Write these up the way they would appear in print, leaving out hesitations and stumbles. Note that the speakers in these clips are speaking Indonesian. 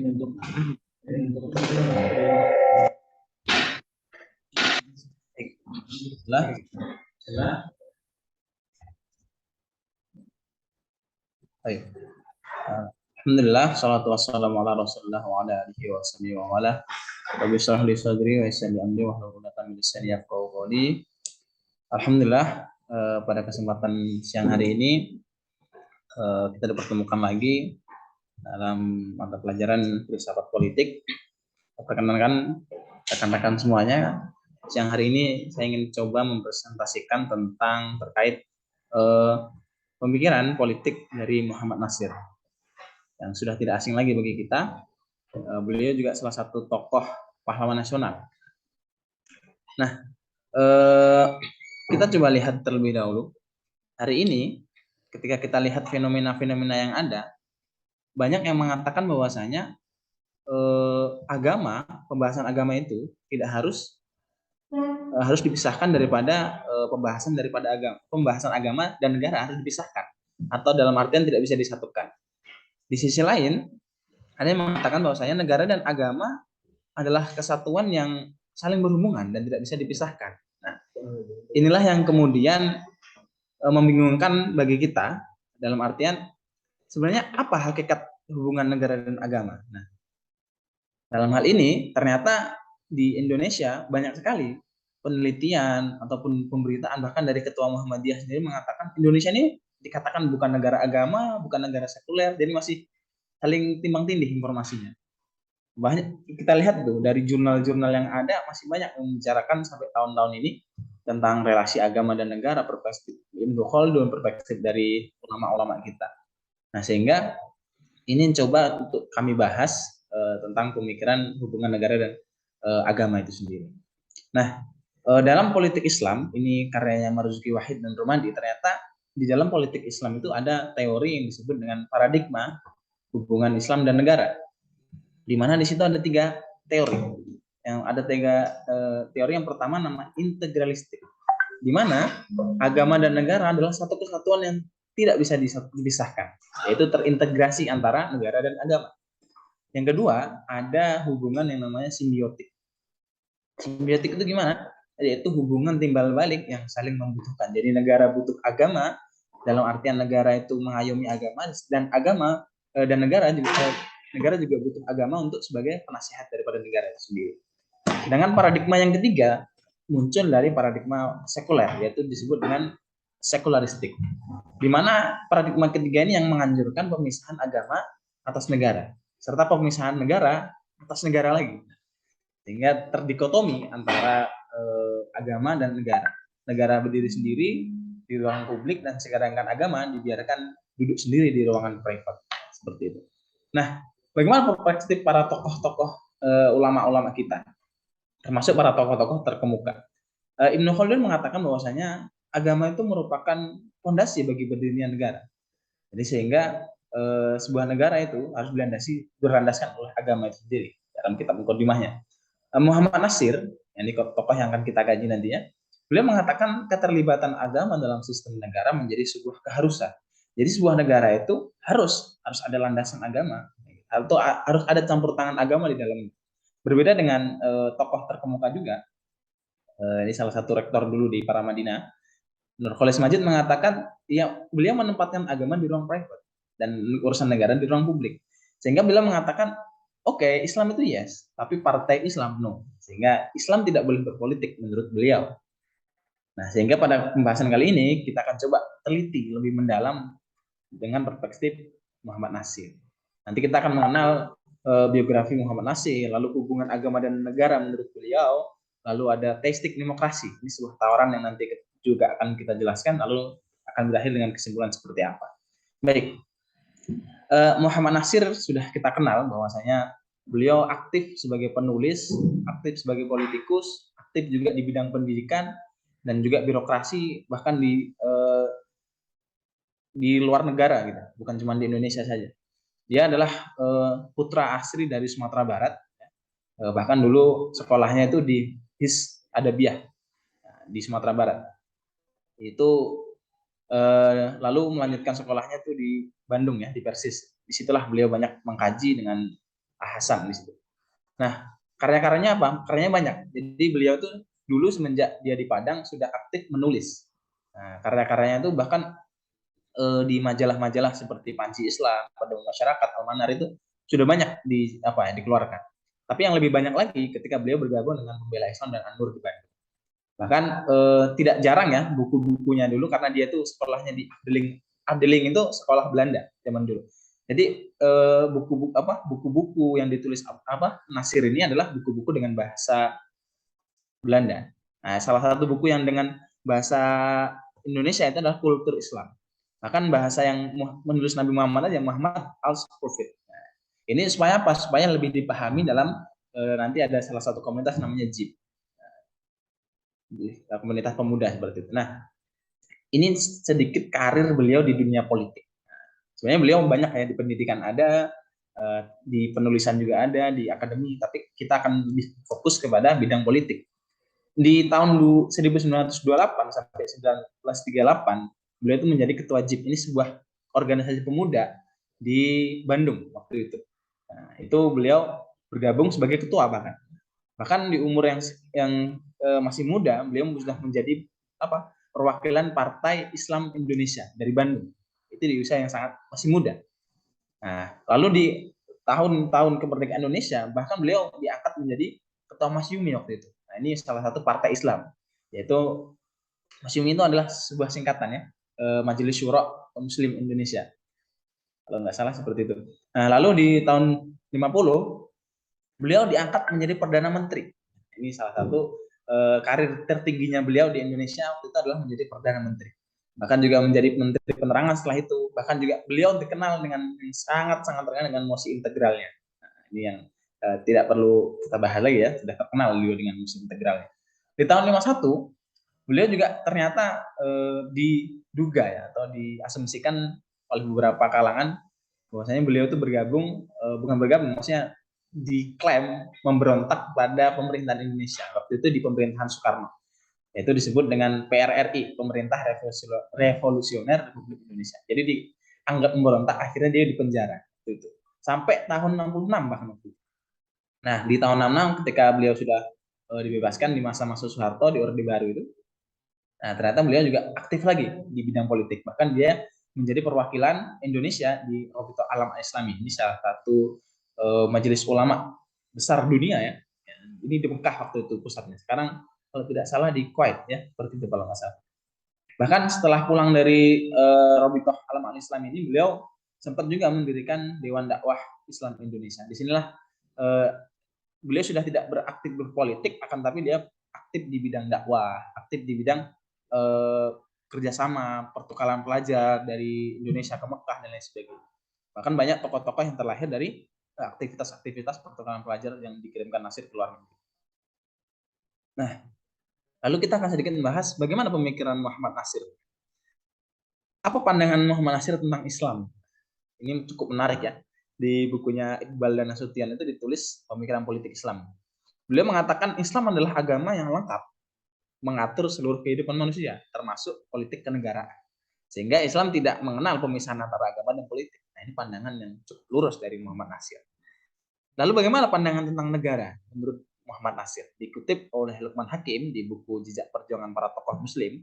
untuk Alhamdulillah, salatu wassalamu ala rasulillah wa ala alihi wa sahbihi wa wala. Rabbi shrah li sadri wa yassir li amri wahlul 'uqdatam min lisani yafqahu qawli. Alhamdulillah, pada kesempatan siang hari ini kita dipertemukan lagi dalam mata pelajaran filsafat politik. Perkenalkan rekan-rekan semuanya, siang hari ini saya ingin coba mempresentasikan tentang terkait pemikiran politik dari Muhammad Nasir yang sudah tidak asing lagi bagi kita. Beliau juga salah satu tokoh pahlawan nasional. Nah, kita coba lihat terlebih dahulu. Hari ini, ketika kita lihat fenomena-fenomena yang ada, banyak yang mengatakan bahwasanya pembahasan agama itu tidak harus dipisahkan daripada pembahasan agama dan negara harus dipisahkan, atau dalam artian tidak bisa disatukan. Di sisi lain, ada yang mengatakan bahwasanya negara dan agama adalah kesatuan yang saling berhubungan dan tidak bisa dipisahkan. Nah, inilah yang kemudian membingungkan bagi kita, dalam artian sebenarnya apa hakikat hubungan negara dan agama. Nah, dalam hal ini ternyata di Indonesia banyak sekali penelitian ataupun pemberitaan, bahkan dari Ketua Muhammadiyah sendiri mengatakan Indonesia ini dikatakan bukan negara agama, bukan negara sekuler, jadi masih saling timbang tindih informasinya. Banyak kita lihat tuh dari jurnal-jurnal yang ada masih banyak membicarakan sampai tahun-tahun ini tentang relasi agama dan negara, perspektif Ibnu Khaldun, perspektif dari ulama-ulama kita. Nah, sehingga ini coba untuk kami bahas tentang pemikiran hubungan negara dan agama itu sendiri. Nah, dalam politik Islam, ini karyanya Marzuki Wahid dan Romandi, ternyata di dalam politik Islam itu ada teori yang disebut dengan paradigma hubungan Islam dan negara, di mana di situ ada 3 teori. Yang ada 3 teori. Yang pertama nama integralistik, di mana agama dan negara adalah satu kesatuan yang tidak bisa dipisahkan, yaitu terintegrasi antara negara dan agama. Yang kedua, ada hubungan yang namanya simbiotik. Simbiotik itu gimana? Yaitu hubungan timbal balik yang saling membutuhkan. Jadi negara butuh agama, dalam artian negara itu mengayomi agama, dan agama dan negara juga butuh agama untuk sebagai penasihat daripada negara itu sendiri. Dengan paradigma yang ketiga muncul dari paradigma sekuler, yaitu disebut dengan sekularistik, di mana paradigma ketiga ini yang menganjurkan pemisahan agama atas negara, serta pemisahan negara atas negara lagi, sehingga terdikotomi antara agama dan negara. Negara berdiri sendiri di ruang publik, dan sedangkan agama dibiarkan duduk sendiri di ruangan private, seperti itu. Nah, bagaimana perspektif para tokoh-tokoh ulama-ulama kita, termasuk para tokoh-tokoh terkemuka? Ibnu Khaldun mengatakan bahwasanya agama itu merupakan fondasi bagi berdirinya negara. Jadi sehingga sebuah negara itu harus berlandaskan oleh agama itu sendiri. Dalam kitab Muqaddimahnya, Muhammad Nasir, yang ini tokoh yang akan kita kaji nantinya, beliau mengatakan keterlibatan agama dalam sistem negara menjadi sebuah keharusan. Jadi sebuah negara itu harus ada landasan agama, atau harus ada campur tangan agama di dalamnya. Berbeda dengan tokoh terkemuka juga, ini salah satu rektor dulu di Paramadina, Nur Khalis Majid, mengatakan ya beliau menempatkan agama di ruang private dan urusan negara di ruang publik. Sehingga beliau mengatakan oke, Islam itu yes, tapi partai Islam no. Sehingga Islam tidak boleh berpolitik menurut beliau. Nah, sehingga pada pembahasan kali ini kita akan coba teliti lebih mendalam dengan perspektif Muhammad Nasir. Nanti kita akan mengenal biografi Muhammad Nasir, lalu hubungan agama dan negara menurut beliau, lalu ada teistik demokrasi. Ini sebuah tawaran yang nanti juga akan kita jelaskan, lalu akan berakhir dengan kesimpulan seperti apa. Baik, Muhammad Nasir sudah kita kenal bahwasanya beliau aktif sebagai penulis, aktif sebagai politikus, aktif juga di bidang pendidikan dan juga birokrasi, bahkan di luar negara gitu, bukan cuma di Indonesia saja. Dia adalah putra asli dari Sumatera Barat, bahkan dulu sekolahnya itu di His Adabiah di Sumatera Barat. Itu lalu melanjutkan sekolahnya itu di Bandung ya, di Persis. disitulah beliau banyak mengkaji dengan Hasan di situ. Nah, karya-karyanya apa? Karyanya banyak. Jadi beliau tuh dulu semenjak dia di Padang sudah aktif menulis. Nah, karya-karyanya itu bahkan di majalah-majalah seperti Panji Islam, Pada Masyarakat, Al-Manar itu sudah banyak dikeluarkan. Tapi yang lebih banyak lagi ketika beliau bergabung dengan Pembela Islam dan An-Nur di Bandung. Bahkan tidak jarang ya buku-bukunya dulu karena dia tuh sekolahnya di Afdeling. Afdeling itu sekolah Belanda zaman dulu. Jadi buku-buku yang ditulis Nasir ini adalah buku-buku dengan bahasa Belanda. Nah, salah satu buku yang dengan bahasa Indonesia itu adalah Kultur Islam. Bahkan bahasa yang menulis Nabi Muhammad aja, Muhammad al-Prophet. Nah, ini supaya apa? Supaya lebih dipahami dalam nanti ada salah satu komunitas namanya JIP. Komunitas pemuda seperti itu. Nah, ini sedikit karir beliau di dunia politik. Nah, sebenarnya beliau banyak ya di pendidikan ada, di penulisan juga ada, di akademi, tapi kita akan lebih fokus kepada bidang politik. Di tahun 1928 sampai 1938, beliau itu menjadi ketua JIP. Ini sebuah organisasi pemuda di Bandung waktu itu. Nah, itu beliau bergabung sebagai ketua bahkan di umur yang masih muda, beliau sudah menjadi perwakilan Partai Islam Indonesia dari Bandung. Itu di usia yang sangat masih muda. Nah, lalu di tahun-tahun kemerdekaan Indonesia, bahkan beliau diangkat menjadi ketua Masyumi waktu itu. Nah, ini salah satu partai Islam, yaitu Masyumi itu adalah sebuah singkatan ya, Majelis Syuro Muslim Indonesia. Kalau nggak salah seperti itu. Nah, lalu di tahun 50, beliau diangkat menjadi Perdana Menteri. Ini salah satu karir tertingginya beliau di Indonesia waktu itu adalah menjadi Perdana Menteri. Bahkan juga menjadi Menteri Penerangan setelah itu. Bahkan juga beliau dikenal dengan sangat-sangat terkenal dengan mosi integralnya. Nah, ini yang tidak perlu kita bahas lagi ya, sudah terkenal beliau dengan mosi integralnya. Di tahun 51, beliau juga ternyata diduga ya atau diasumsikan oleh beberapa kalangan bahwasanya beliau itu bukan bergabung, maksudnya diklaim memberontak pada pemerintahan Indonesia waktu itu di pemerintahan Soekarno, yaitu disebut dengan PRRI, Pemerintah Revolusioner Republik Indonesia. Jadi dianggap memberontak, akhirnya dia dipenjara itu sampai tahun 66 bahkan waktu itu. Nah, di tahun 66 ketika beliau sudah dibebaskan di masa-masa Soeharto di Orde Baru itu, nah ternyata beliau juga aktif lagi di bidang politik. Bahkan dia menjadi perwakilan Indonesia di Rabitatul Alam Islami. Ini salah satu majelis ulama besar dunia ya. Ini di Mekah waktu itu pusatnya. Sekarang kalau tidak salah di Kuwait ya, seperti itu kalau nggak salah. Bahkan setelah pulang dari Rabitatul Alam Islami ini, beliau sempat juga mendirikan Dewan Dakwah Islam Indonesia. Disinilah beliau sudah tidak beraktif berpolitik, akan tapi dia aktif di bidang dakwah, aktif di bidang kerjasama pertukaran pelajar dari Indonesia ke Mekah dan lain sebagainya. Bahkan banyak tokoh-tokoh yang terlahir dari aktivitas-aktivitas pertukaran pelajar yang dikirimkan Nasir ke luar negeri. Nah, lalu kita akan sedikit membahas bagaimana pemikiran Muhammad Nasir. Apa pandangan Muhammad Nasir tentang Islam? Ini cukup menarik ya. Di bukunya Iqbal dan Nasution itu ditulis pemikiran politik Islam. Beliau mengatakan Islam adalah agama yang lengkap mengatur seluruh kehidupan manusia, termasuk politik kenegaraan. Sehingga Islam tidak mengenal pemisahan antara agama dan politik. Nah, ini pandangan yang cukup lurus dari Muhammad Nasir. Lalu bagaimana pandangan tentang negara menurut Muhammad Nasir? Dikutip oleh Lukman Hakim di buku Jejak Perjuangan Para Tokoh Muslim,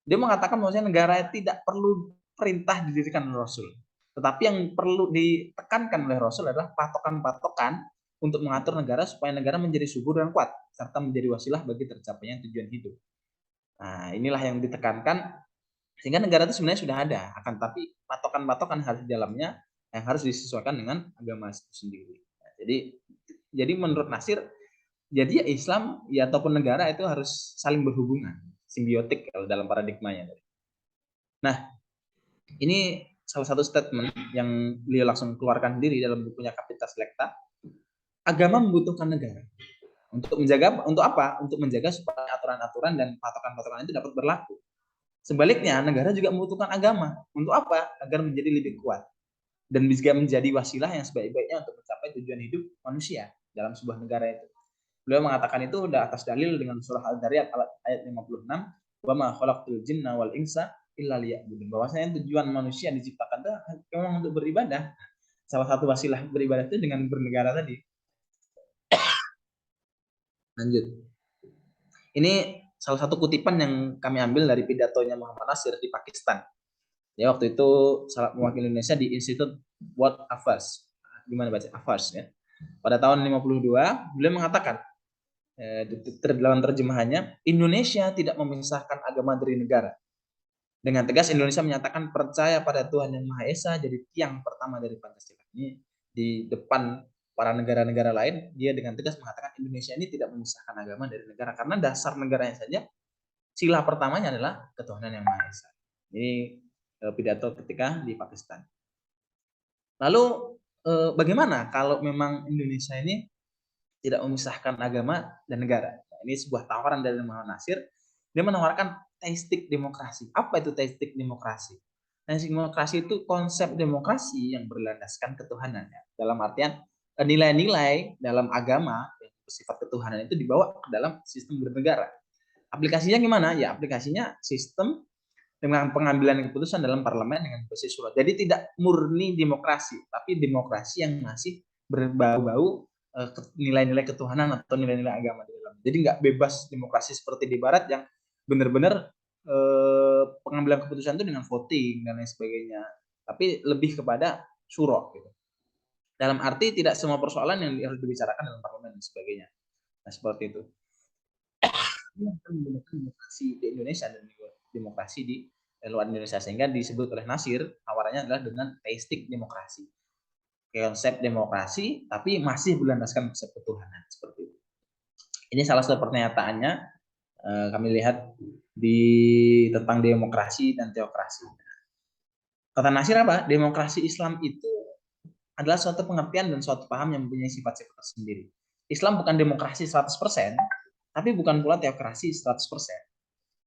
dia mengatakan bahwa negara tidak perlu perintah didirikan oleh Rasul. Tetapi yang perlu ditekankan oleh Rasul adalah patokan-patokan untuk mengatur negara supaya negara menjadi subur dan kuat, serta menjadi wasilah bagi tercapainya tujuan hidup. Nah, inilah yang ditekankan, sehingga negara itu sebenarnya sudah ada, akan tapi patokan-patokan harus di dalamnya yang harus disesuaikan dengan agama itu sendiri. Nah, jadi menurut Nasir, jadi Islam ya ataupun negara itu harus saling berhubungan, simbiotik kalau dalam paradigmanya. Nah, ini salah satu statement yang beliau langsung keluarkan sendiri dalam bukunya Kapitas Lekta. Agama membutuhkan negara untuk apa? Untuk menjaga supaya aturan-aturan dan patokan-patokan itu dapat berlaku. Sebaliknya, negara juga membutuhkan agama untuk apa? Agar menjadi lebih kuat dan bisa menjadi wasilah yang sebaik-baiknya untuk mencapai tujuan hidup manusia dalam sebuah negara itu. Beliau mengatakan itu udah atas dalil dengan surah Al-Dariyat ayat 56, wa ma khalaqtul jinna wal insa illa liya'budun. Bahwasanya tujuan manusia diciptakan itu memang untuk beribadah. salah satu wasilah beribadah itu dengan bernegara tadi. Lanjut. Ini salah satu kutipan yang kami ambil dari pidatonya Muhammad Nasir di Pakistan. Ya, waktu itu salah mewakili Indonesia di Institute World Affairs. Gimana baca Affairs ya? Pada tahun 52, beliau mengatakan dalam terjemahannya, Indonesia tidak memisahkan agama dari negara. Dengan tegas Indonesia menyatakan percaya pada Tuhan Yang Maha Esa jadi tiang pertama dari Pancasila. Ini di depan para negara-negara lain, dia dengan tegas mengatakan Indonesia ini tidak memisahkan agama dari negara karena dasar negaranya saja sila pertamanya adalah ketuhanan Yang Maha Esa. Ini pidato ketika di Pakistan. Lalu bagaimana kalau memang Indonesia ini tidak memisahkan agama dan negara? Nah, ini sebuah tawaran dari Muhammad Nasir. Dia menawarkan teistik demokrasi. Apa itu teistik demokrasi? Teistik demokrasi itu konsep demokrasi yang berlandaskan ketuhanan. Ya. Dalam artian nilai-nilai dalam agama yang bersifat ketuhanan itu dibawa ke dalam sistem bernegara. Aplikasinya gimana? Ya aplikasinya sistem dengan pengambilan keputusan dalam parlemen dengan basis surat. Jadi tidak murni demokrasi, tapi demokrasi yang masih berbau-bau nilai-nilai ketuhanan atau nilai-nilai agama di dalam. Jadi nggak bebas demokrasi seperti di Barat yang benar-benar pengambilan keputusan itu dengan voting dan lain sebagainya. Tapi lebih kepada syuro. Gitu. Dalam arti tidak semua persoalan yang harus dibicarakan dalam parlemen dan sebagainya. Nah seperti itu. Ini akan menggunakan demokrasi di Indonesia dan demokrasi di luar Indonesia sehingga disebut oleh Nasir tawarannya adalah dengan teistik demokrasi, konsep demokrasi tapi masih berlandaskan konsep ketuhanan seperti itu. Ini salah satu pernyataannya kami lihat di tentang demokrasi dan teokrasi. Kata Nasir apa? Demokrasi Islam itu adalah suatu pengertian dan suatu paham yang mempunyai sifat-sifat tersendiri. Islam bukan demokrasi 100%, tapi bukan pula teokrasi 100%.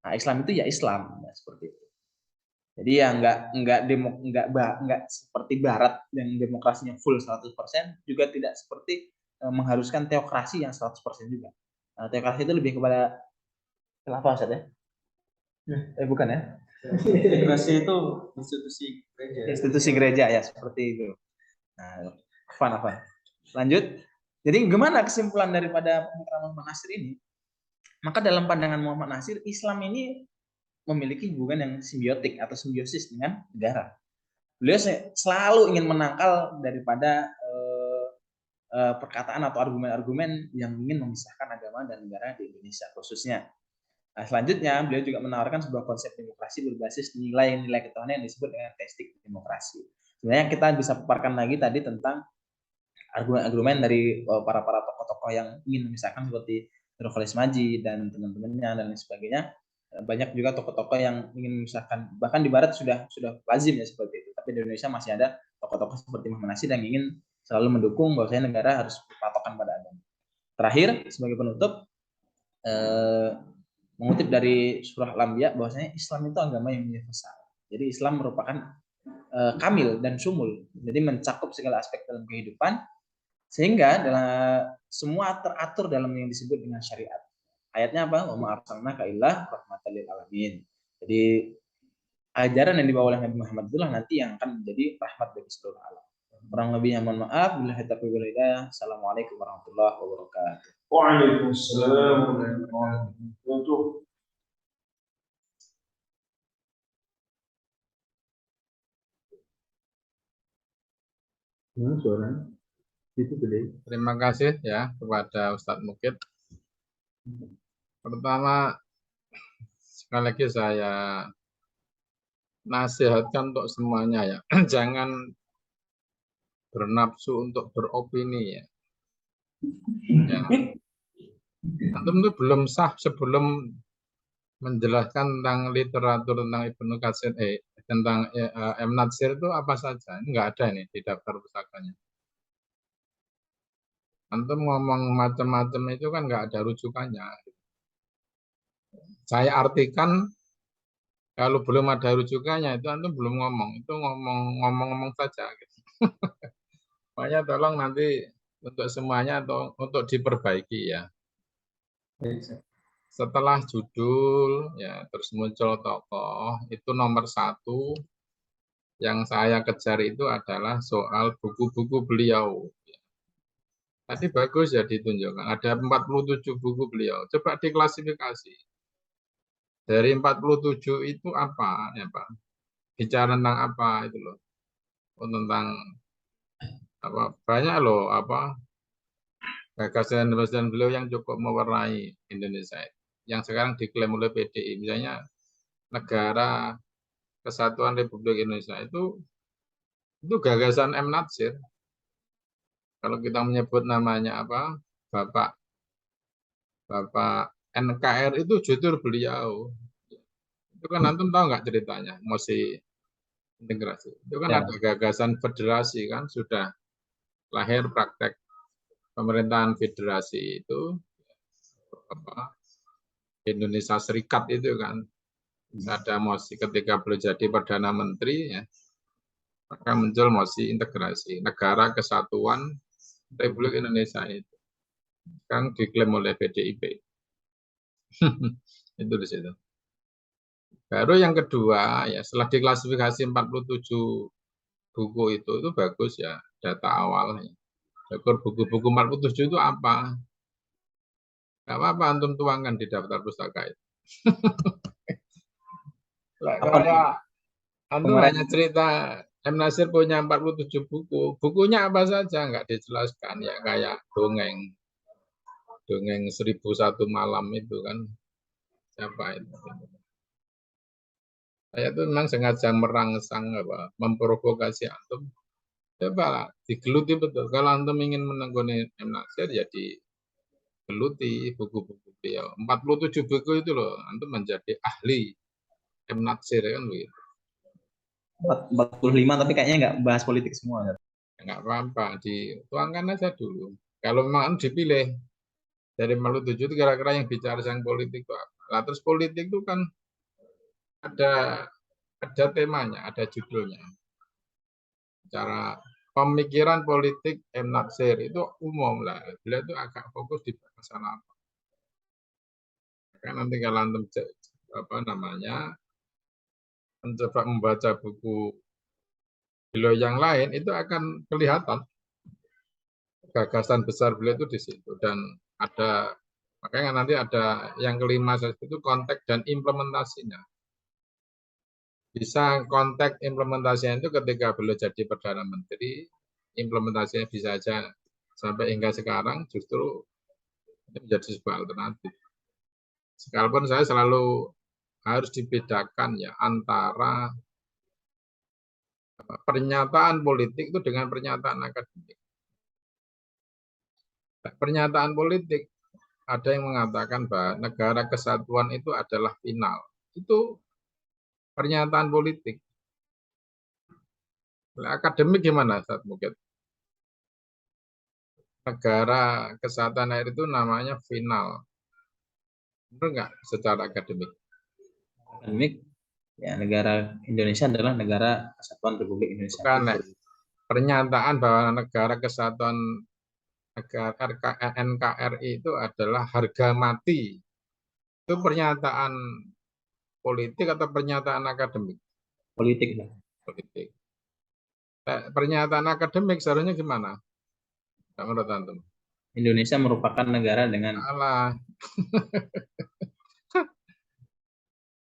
Nah, Islam itu ya Islam, ya, seperti itu. Jadi ya nggak seperti Barat yang demokrasinya full 100%, juga tidak seperti mengharuskan teokrasi yang 100% juga. Nah, teokrasi itu lebih kepada apa Ustaz ya? Bukan ya? Teokrasi itu institusi gereja. Institusi gereja ya seperti itu. Nah, apa? Lanjut. Jadi gimana kesimpulan daripada pemikiran Muhammad Nasir ini? Maka dalam pandangan Muhammad Nasir, Islam ini memiliki hubungan yang simbiotik atau simbiosis dengan negara. Beliau selalu ingin menangkal daripada perkataan atau argumen-argumen yang ingin memisahkan agama dan negara di Indonesia khususnya. Nah, selanjutnya beliau juga menawarkan sebuah konsep demokrasi berbasis nilai-nilai ketuhanan yang disebut dengan teistik demokrasi. Sebenarnya kita bisa paparkan lagi tadi tentang argumen-argumen dari para tokoh-tokoh yang ingin memisahkan seperti Nurholis Maji dan teman-temannya dan lain sebagainya. Banyak juga tokoh-tokoh yang ingin memisahkan, bahkan di Barat sudah lazim ya seperti itu. Tapi di Indonesia masih ada tokoh-tokoh seperti Muhammad Nasir yang ingin selalu mendukung bahwasanya negara harus berpatokan pada agama. Terakhir sebagai penutup, mengutip dari surah Al-Anbiya bahwasanya Islam itu agama yang universal. Jadi Islam merupakan kamil dan sumul. Jadi mencakup segala aspek dalam kehidupan sehingga dalam semua teratur dalam yang disebut dengan syariat. Ayatnya apa? Wa ma arsalnaka illa rahmatan lil alamin. Jadi ajaran yang dibawa oleh Nabi Muhammad itulah nanti yang akan menjadi rahmat bagi seluruh alam. Kurang lebihnya mohon maaf. Billahi taufiq wal hidayah. Assalamualaikum warahmatullahi wabarakatuh. Waalaikumsalam warahmatullahi wabarakatuh. Terima kasih ya kepada Ustadz Mukid. Pertama, sekali lagi saya nasihatkan untuk semuanya ya, jangan bernafsu untuk beropini ya. Antum itu belum sah sebelum menjelaskan tentang literatur tentang Ibnu Katsir tentang M. Natsir itu apa saja. Ini enggak ada nih di daftar pusakanya. Antum ngomong macam-macam itu kan enggak ada rujukannya. Saya artikan kalau belum ada rujukannya itu antum belum ngomong, itu ngomong-ngomong saja. Gitu. Makanya tolong nanti untuk semuanya atau untuk diperbaiki ya. Setelah judul ya terus muncul tokoh itu nomor 1 Yang saya kejar itu adalah soal buku-buku beliau. Tadi bagus ya ditunjukkan, ada 47 buku beliau. Coba diklasifikasi. Dari 47 itu apa ya Pak? Bicara tentang apa itu loh? Oh, tentang apa? Banyak loh apa gagasan beliau yang cukup mewarnai Indonesia. Yang sekarang diklaim oleh PDI, misalnya negara Kesatuan Republik Indonesia itu gagasan M. Natsir. Kalau kita menyebut namanya apa, Bapak NKRI itu jujur beliau. Itu kan antum tahu nggak ceritanya, mosi integrasi. Itu kan Ya. ada gagasan federasi kan, sudah lahir praktek pemerintahan federasi itu apa, Indonesia Serikat itu kan. Ada mosi ketika beliau jadi Perdana Menteri ya, maka muncul mosi integrasi negara kesatuan Republik Indonesia itu kan diklaim oleh PDIP. Itu di situ. Baru yang kedua ya setelah diklasifikasi 47 buku itu bagus ya data awalnya. Buku-buku 47 itu apa? Gak apa-apa antum tuangkan di daftar pustaka itu. Kayak antum Kemarin hanya cerita M. Nasir punya 47 buku. Bukunya apa saja nggak dijelaskan ya kayak dongeng 1001 malam itu kan siapa itu. Saya itu memang sengaja merangsang apa memprovokasi antum. Coba digeluti betul. Kalau antum ingin menekuni M. Nasir ya digeluti buku-buku beliau. 47 buku itu loh, antum menjadi ahli M. Nasir kan begitu. 45 tapi kayaknya nggak bahas politik semua. Enggak apa-apa, dituangkan aja dulu. Kalau memang dipilih dari 47 itu kira-kira yang bicara yang politik itu apa? Nah, terus politik itu kan ada temanya, ada judulnya. Cara pemikiran politik M. Natsir itu umum lah. Beliau itu agak fokus di masalah apa. Kan nanti kalau antum apa namanya mencoba membaca buku beliau yang lain itu akan kelihatan gagasan besar beliau itu di situ dan ada makanya nanti ada yang kelima itu konteks dan implementasinya. Bisa konteks implementasinya itu ketika beliau jadi Perdana Menteri, implementasinya bisa saja sampai hingga sekarang justru menjadi sebuah alternatif. Sekalipun saya selalu harus dibedakan ya antara pernyataan politik itu dengan pernyataan akademik. Pernyataan politik ada yang mengatakan bahwa negara kesatuan itu adalah final. Itu pernyataan politik. Akademik gimana, Ustaz Mukid? Negara kesatuan air itu namanya final. Benar nggak secara akademik? Akademik, ya negara Indonesia adalah negara kesatuan Republik Indonesia. Bukan, pernyataan bahwa negara kesatuan NKRI itu adalah harga mati. Itu pernyataan politik atau pernyataan akademik? Politik lah. Politik. Pernyataan akademik seharusnya gimana? Menurut antum? Indonesia merupakan negara dengan Salah.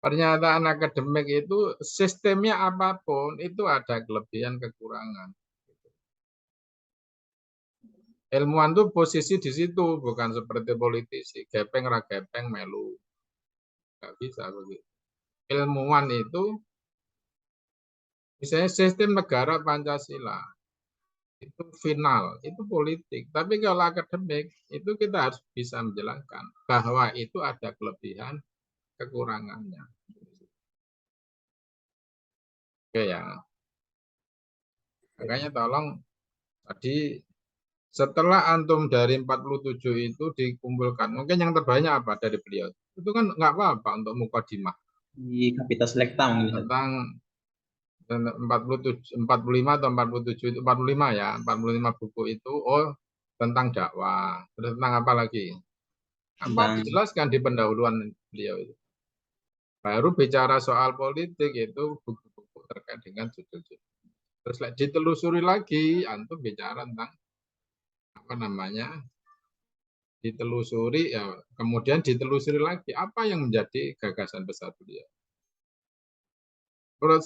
Pernyataan akademik itu sistemnya apapun itu ada kelebihan kekurangan. Ilmuwan itu posisi di situ bukan seperti politisi gepeng ra gepeng melu. Nggak bisa begitu. Ilmuwan itu misalnya sistem negara Pancasila itu final, itu politik. Tapi kalau akademik itu kita harus bisa menjelaskan bahwa itu ada kelebihan kekurangannya. Oke ya. Makanya tolong tadi setelah antum dari 47 itu dikumpulkan, mungkin yang terbanyak apa dari beliau? Itu kan nggak apa-apa untuk mukadimah di Kapita Selekta mungkin. tentang 45 atau 47 itu 45 ya, 45 buku itu tentang dakwah. Terus tentang apa lagi? Apa Tentang dijelaskan di pendahuluan beliau itu. Baru bicara soal politik itu buku-buku terkait dengan judul-judul. Terus ditelusuri lagi, antum bicara tentang apa namanya, ditelusuri ya, kemudian ditelusuri lagi apa yang menjadi gagasan besar beliau. Menurut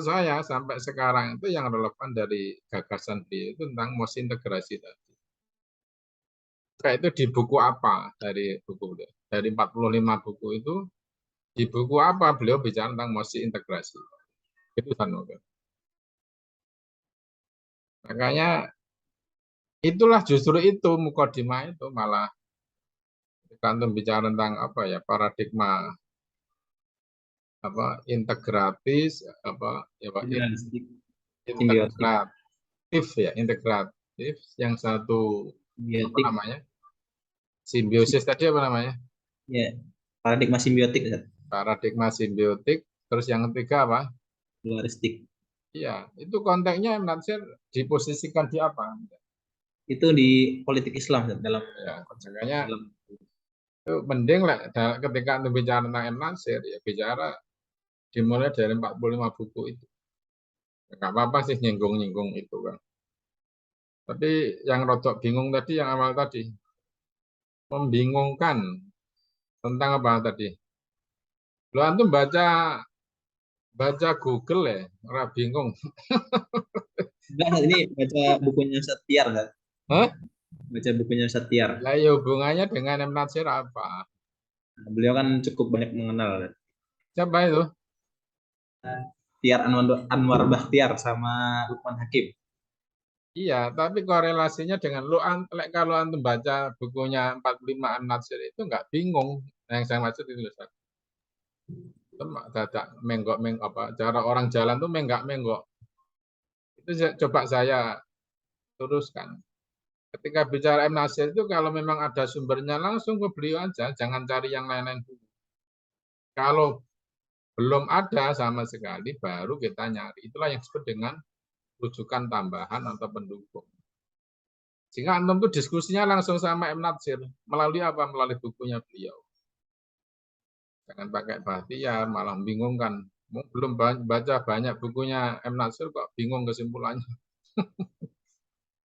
saya sampai sekarang itu yang relevan dari gagasan beliau itu tentang mosi integrasi tadi. Kayak itu di buku apa dari buku beliau? Dari 45 buku itu di buku apa beliau bicara tentang mosi integrasi? Itu Sanogo. Makanya itulah justru itu mukadimah itu malah kantum bicara tentang apa ya paradigma apa integratis apa ya Pak Simbiotik. integratif ya integratif yang satu apa Simbiotik. namanya simbiosis tadi apa namanya Ya, paradigma simbiotik, Ustaz. paradigma simbiotik terus yang ketiga apa Pluralistik. iya itu konteksnya Natsir diposisikan di apa Itu di politik Islam, Ustaz, dalam ya konsep makanya dalam itu mending lah ketika anda bicara tentang M. Natsir ya bicara dimulai dari 45 buku itu nggak apa-apa sih nyinggung-nyinggung itu kan tapi yang rodok bingung tadi yang awal tadi membingungkan tentang apa tadi lo antum baca Google ya orang bingung enggak, Ustaz, ini baca bukunya Ustaz Tiar, Ustaz. Hah? Baca bukunya Ustaz Tiar. Lah ya hubungannya dengan M. Natsir apa Beliau kan cukup banyak mengenal, Ustaz. siapa itu Tiar Anwar Bakhtiar sama Lukman Hakim. iya tapi korelasinya dengan lo kalau antum baca bukunya 45 M. Natsir itu nggak bingung yang saya maksud itu Ustaz. Dadak menggok apa cara orang jalan tuh menggok itu coba saya teruskan ketika bicara M. Natsir itu kalau memang ada sumbernya langsung ke beliau aja jangan cari yang lain-lain dulu kalau belum ada sama sekali baru kita nyari itulah yang disebut dengan rujukan tambahan atau pendukung sehingga antum tuh diskusinya langsung sama M. Natsir melalui apa melalui bukunya beliau jangan pakai Bahtiar malah membingungkan belum baca banyak bukunya M. Natsir kok bingung kesimpulannya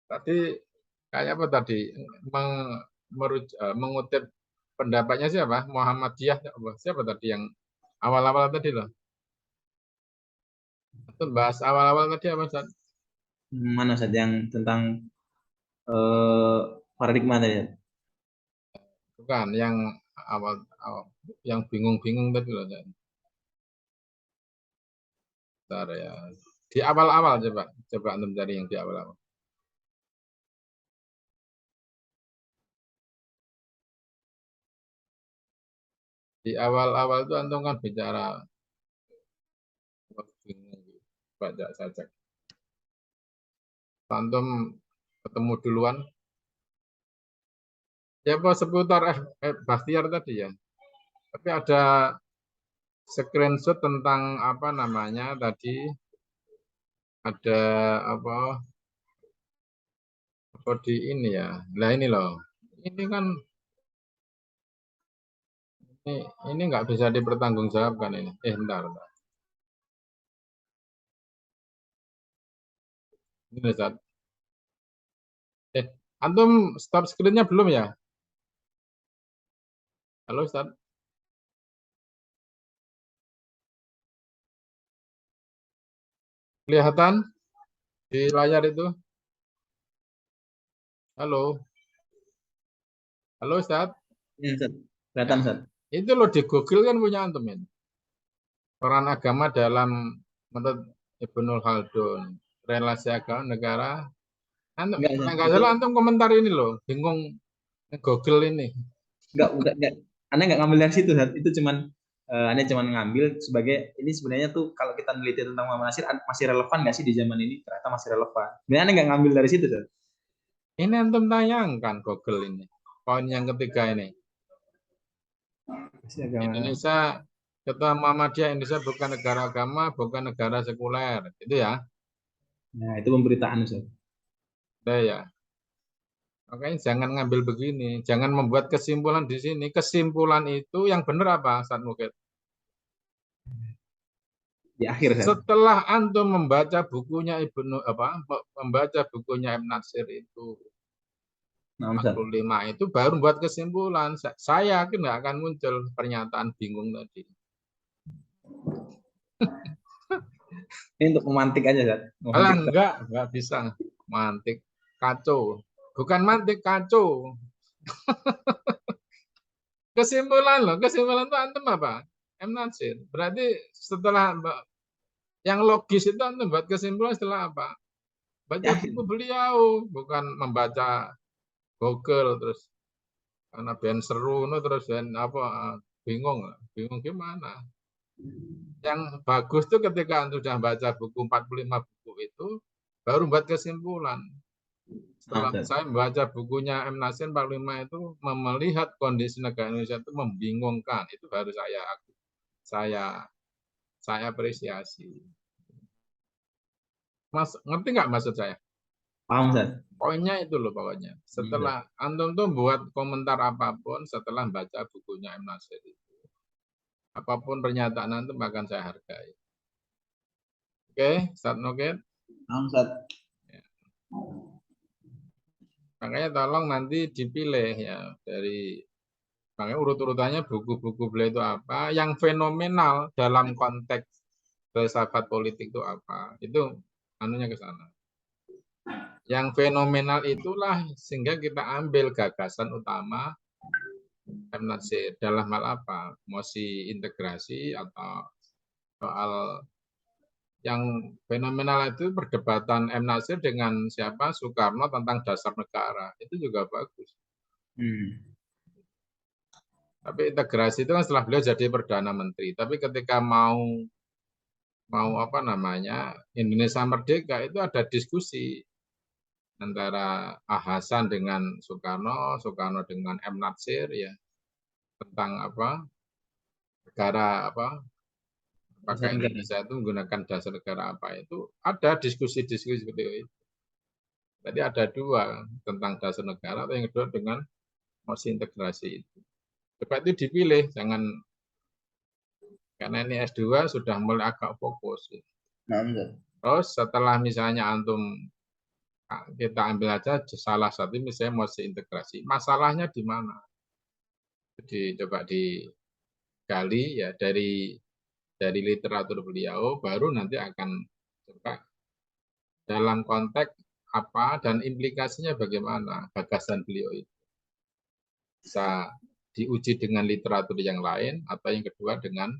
tadi kayak apa tadi mengutip pendapatnya siapa Muhammadiyah siapa tadi yang awal-awal tadi loh itu bahas awal-awal tadi apa Ustaz? Mana Ustaz yang tentang eh, paradigma tadi, Ustaz? Bukan yang awal yang bingung-bingung tadi loh Ustaz. Bentar ya di awal-awal coba antum cari yang di awal-awal di awal-awal itu antum kan bicara bingung baca saja antum ketemu duluan ya apa seputar Bahtiar tadi ya tapi ada screenshot tentang apa namanya tadi ada apa di ini ya nah ini loh ini kan ini nggak bisa dipertanggungjawabkan ini bentar. Ini Ustaz. Antum stop screen-nya belum ya halo Ustaz kelihatan di layar itu halo halo Ustaz Ya, Ustaz. Kelihatan, Ustaz. itu loh di Google kan punya antum ini peran agama dalam menurut Ibnul Khaldun relasi agama negara antum Enggak, Ustaz. nggak salah antum komentar ini loh bingung Google ini Enggak. Anda nggak ngambil dari situ, Ustaz. Itu cuman Anda cuman ngambil sebagai ini sebenarnya tuh kalau kita meneliti tentang Muhammad Nasir masih relevan nggak sih di zaman ini? Ternyata masih relevan. Sebenarnya Anda nggak ngambil dari situ, Ustaz. ini antum tayangkan Google ini poin yang ketiga ini Masih agama. Indonesia Ketua Muhammadiyah Indonesia bukan negara agama bukan negara sekuler itu ya Nah, itu pemberitaan, Ustaz. udah ya makanya jangan ngambil begini jangan membuat kesimpulan di sini kesimpulan itu yang benar apa saat mungkin Di akhir Ustaz. Setelah antum membaca bukunya membaca bukunya M. Natsir itu Nah, Ustaz. 45 itu baru buat kesimpulan. Saya yakin nggak akan muncul pernyataan bingung tadi. Ini untuk memantik aja Ustaz. Alah, Memantik. enggak bisa mantik, kacau. Bukan mantik, kacau. Kesimpulan loh, kesimpulan itu antum apa? M. Natsir. Berarti setelah yang logis itu antum buat kesimpulan setelah apa? Baca Ya. buku beliau, bukan membaca Google terus karena ben seru terus ben apa bingung gimana. Yang bagus tuh ketika antum sudah baca buku 45 buku itu baru buat kesimpulan. Setelah Nah, saya membaca bukunya M. Natsir 45 itu melihat kondisi negara Indonesia itu membingungkan, itu baru saya apresiasi. Mas ngerti nggak maksud saya? paham Ustaz. Poinnya itu loh pokoknya. Setelah antum tuh buat komentar apapun setelah baca bukunya M. Natsir itu. Apapun pernyataan antum akan saya hargai. Oke, Ustaz Nukit. Paham Ustaz. Makanya tolong nanti dipilih ya dari makanya urut-urutannya buku-buku beliau itu apa, yang fenomenal dalam konteks filsafat politik itu apa, itu anunya ke sana. Yang fenomenal itulah sehingga kita ambil gagasan utama M. Natsir dalam hal apa, mosi integrasi atau soal yang fenomenal itu perdebatan M. Natsir dengan siapa Soekarno tentang dasar negara, itu juga bagus. Tapi integrasi itu kan setelah beliau jadi Perdana Menteri. Tapi ketika mau apa namanya Indonesia merdeka itu ada diskusi antara Hasan dengan Soekarno, Soekarno dengan M. Natsir ya tentang apa negara apa apakah Indonesia itu menggunakan dasar negara apa itu ada diskusi-diskusi seperti itu. Tadi ada dua tentang dasar negara, atau yang kedua dengan mosi integrasi itu. Coba itu dipilih, jangan karena ini S2 sudah mulai agak fokus. Terus setelah misalnya antum kita ambil aja salah satu misalnya mosi integrasi, masalahnya di mana? Jadi coba digali ya dari literatur beliau, baru nanti akan coba dalam konteks apa dan implikasinya bagaimana gagasan beliau itu bisa diuji dengan literatur yang lain, atau yang kedua dengan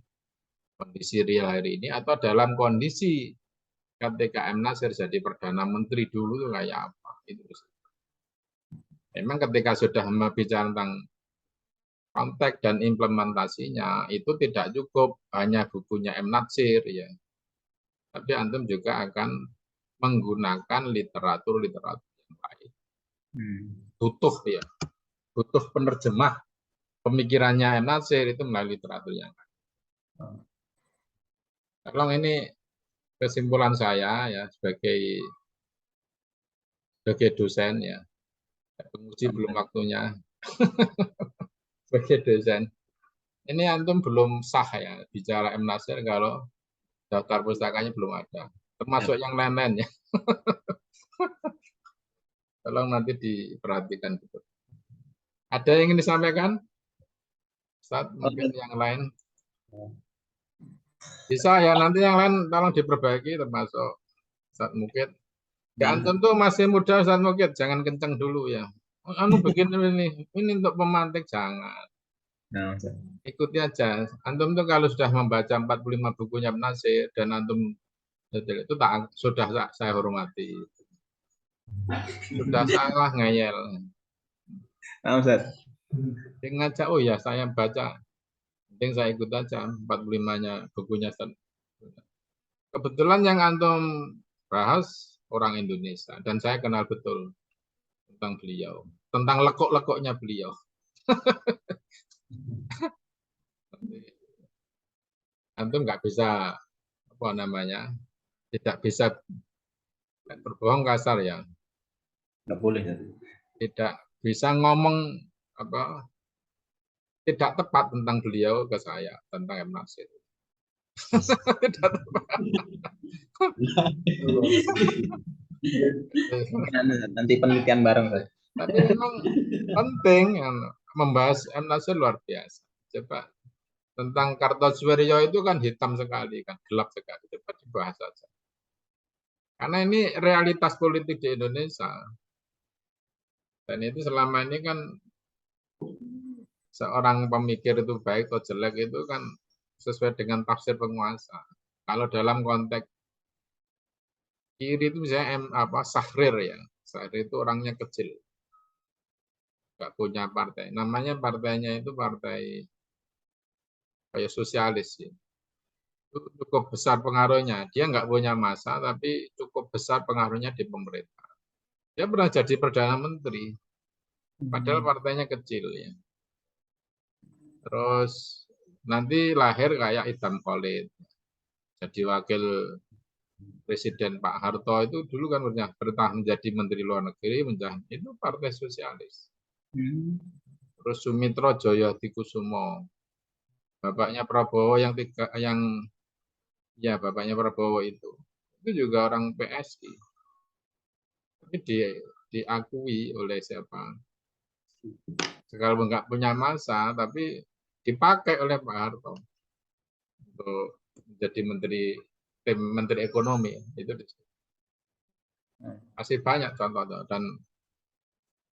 kondisi real hari ini, atau dalam kondisi ketika M. Natsir jadi Perdana Menteri dulu itu kayak apa. Itu. Memang ketika sudah berbicara tentang konteks dan implementasinya, itu tidak cukup hanya bukunya M. Natsir, ya. Tapi antum juga akan menggunakan literatur-literatur yang lain. Butuh ya, butuh penerjemah pemikirannya M. Natsir itu melalui literatur yang lain. Tolong ini kesimpulan saya ya sebagai dosen ya, penguji belum waktunya sebagai dosen. Ini antum belum sah ya bicara M. Natsir kalau daftar pustakanya belum ada, termasuk yang lain-lain ya. Tolong nanti diperhatikan betul. Ada yang ingin disampaikan? Saat mungkin yang lain bisa ya, nanti yang lain tolong diperbaiki termasuk saat mungkin. Ya antum tuh masih muda saat mungkin jangan kenceng dulu ya. Anu begini ini untuk pemantik jangan. Ikuti aja. Antum tuh kalau sudah membaca 45 bukunya M. Natsir dan antum itu sudah saya hormati. Sudah salah ngeyel. Ngajak, oh ya saya baca, penting saya ikut aja 45-nya bukunya. Kebetulan yang antum bahas orang Indonesia dan saya kenal betul tentang beliau, tentang lekuk-lekuknya beliau. Antum nggak bisa apa namanya, tidak bisa berbohong kasar ya. Nggak boleh. Tidak bisa ngomong apa tidak tepat tentang beliau ke saya tentang M. Natsir. Nanti penelitian bareng, Ustaz. Tapi memang penting membahas MNASir luar biasa. Coba tentang Kartosuwiryo itu kan hitam sekali, kan gelap sekali. Coba dibahas saja. Karena ini realitas politik di Indonesia. Dan itu selama ini kan seorang pemikir itu baik atau jelek itu kan sesuai dengan tafsir penguasa. Kalau dalam konteks kiri itu misalnya Sahrir ya. Sahrir itu orangnya kecil. Nggak punya partai. Namanya partainya itu partai kayak sosialis ya. Itu cukup besar pengaruhnya. Dia nggak punya massa, tapi cukup besar pengaruhnya di pemerintah. Dia pernah jadi Perdana Menteri, padahal partainya kecil ya. Terus nanti lahir kayak Idham Khalid, jadi wakil Presiden Pak Harto itu dulu kan pernah menjadi Menteri Luar Negeri, itu partai sosialis. Terus Sumitro Djayadikusumo, bapaknya Prabowo bapaknya Prabowo itu juga orang PSI. Tapi diakui oleh siapa? Sekarang nggak punya massa, tapi dipakai oleh Pak Harto untuk menjadi menteri ekonomi. Itu masih banyak contoh dan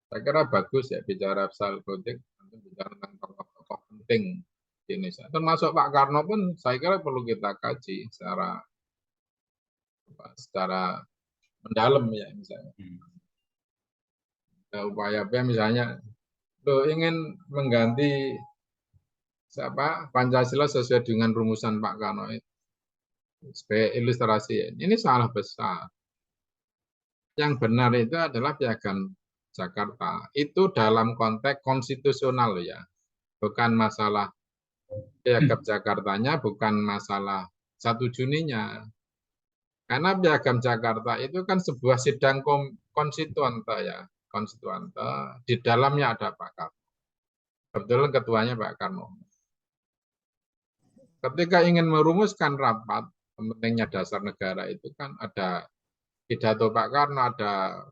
saya kira bagus ya bicara soal politik, bicara tentang tokoh-tokoh penting di Indonesia. Termasuk Pak Karno pun saya kira perlu kita kaji secara mendalam ya misalnya. Upaya misalnya ingin mengganti Pancasila sesuai dengan rumusan Pak Karno itu. Sebagai ilustrasi, ini salah besar. Yang benar itu adalah Piagam Jakarta. Itu dalam konteks konstitusional ya. Bukan masalah Piagam Jakartanya, bukan masalah 1 Juninya. Karena Piagam Jakarta itu kan sebuah sidang konstituante ya. Konstituante, di dalamnya ada Pak Karno. Kebetulan ketuanya Pak Karno. Ketika ingin merumuskan rapat, pentingnya dasar negara itu kan ada pidato Pak Karno, ada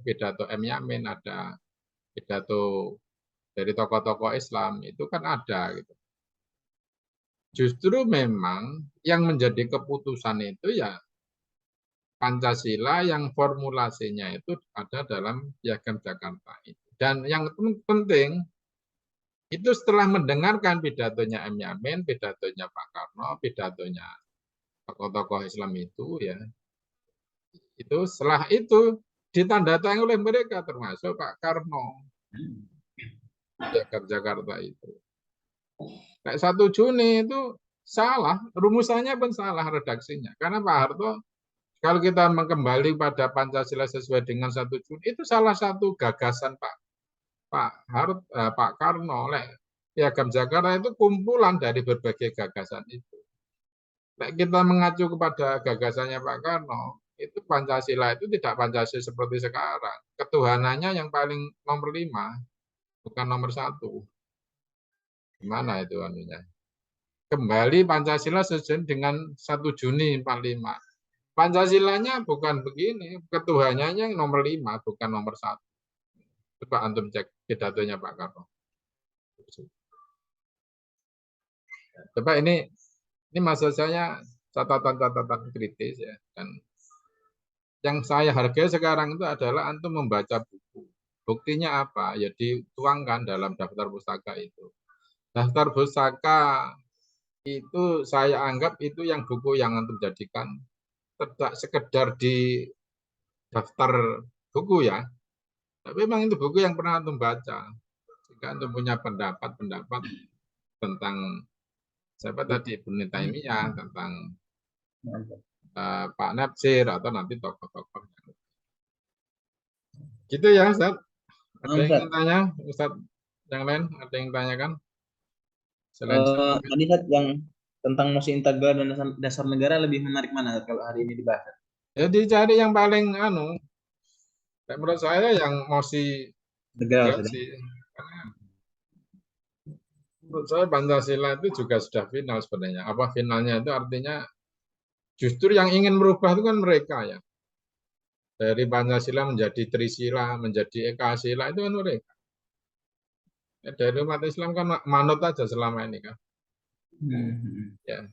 pidato M. Yamin, ada pidato dari tokoh-tokoh Islam, itu kan ada. Gitu. Justru memang yang menjadi keputusan itu ya Pancasila yang formulasinya itu ada dalam Piagam Jakarta itu. Dan yang penting, itu setelah mendengarkan pidatonya M. Yamin, pidatonya Pak Karno, pidatonya tokoh-tokoh Islam itu ya, itu setelah itu ditandatangani oleh mereka termasuk Pak Karno Piagam Jakarta itu. Kayak 1 Juni itu salah, rumusannya pun salah redaksinya. Karena Pak Harto kalau kita kembali pada Pancasila sesuai dengan 1 Juni itu salah satu gagasan Pak Karno. Piagam Jakarta itu kumpulan dari berbagai gagasan itu. Kita mengacu kepada gagasannya Pak Karno, itu Pancasila itu tidak Pancasila seperti sekarang. Ketuhanannya yang paling nomor 5, bukan nomor 1. Gimana itu anunya? Kembali Pancasila sesuai dengan 1 Juni 45. Pancasilanya bukan begini, ketuhanannya yang nomor 5, bukan nomor 1. Coba antum cek pidatonya Pak Karno. Coba ini maksud saya catatan-catatan kritis ya. Dan yang saya hargai sekarang itu adalah antum membaca buku. Buktinya apa? Ya dituangkan dalam daftar pustaka itu. Daftar pustaka itu saya anggap itu yang buku yang antum jadikan tidak sekedar di daftar buku ya. Tapi memang itu buku yang pernah antum baca. Jika antum punya pendapat tentang siapa tadi Ibnu Taimiyah, tentang Pak Natsir atau nanti tokoh-tokoh. Gitu ya Ustaz. Ada yang ingin tanya Ustaz? Yang lain ada yang tanyakan? Selain tadi yang tentang mosi integral dan dasar negara lebih menarik mana kalau hari ini dibahas? Jadi cari yang paling menurut saya yang mosi integral Menurut saya Pancasila itu juga sudah final sebenarnya. Apa finalnya itu artinya justru yang ingin merubah itu kan mereka ya. Dari Pancasila menjadi Trisila, menjadi Ekasila itu kan mereka. Ya, dari umat Islam kan manut aja selama ini kan. Ya,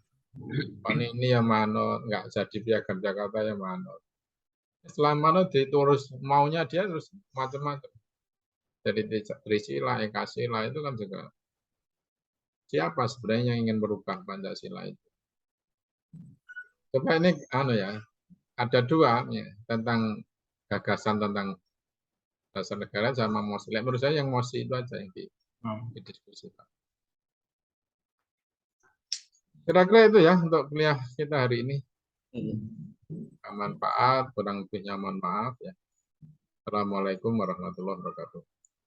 ini ya manut, nggak jadi piagam Jakarta ya manut. Setelah manut diturus maunya dia terus macam-macam. Jadi Trisila, Ekasila itu kan juga siapa sebenarnya yang ingin merubah Pancasila itu. Coba ini ya, ada dua ya, tentang gagasan tentang dasar negara sama MOSI. Menurut saya yang MOSI itu aja yang didiskusikan. Kira-kira itu ya untuk kuliah kita hari ini. Manfaat, kurang lebihnya mohon maaf ya. Assalamualaikum warahmatullahi wabarakatuh.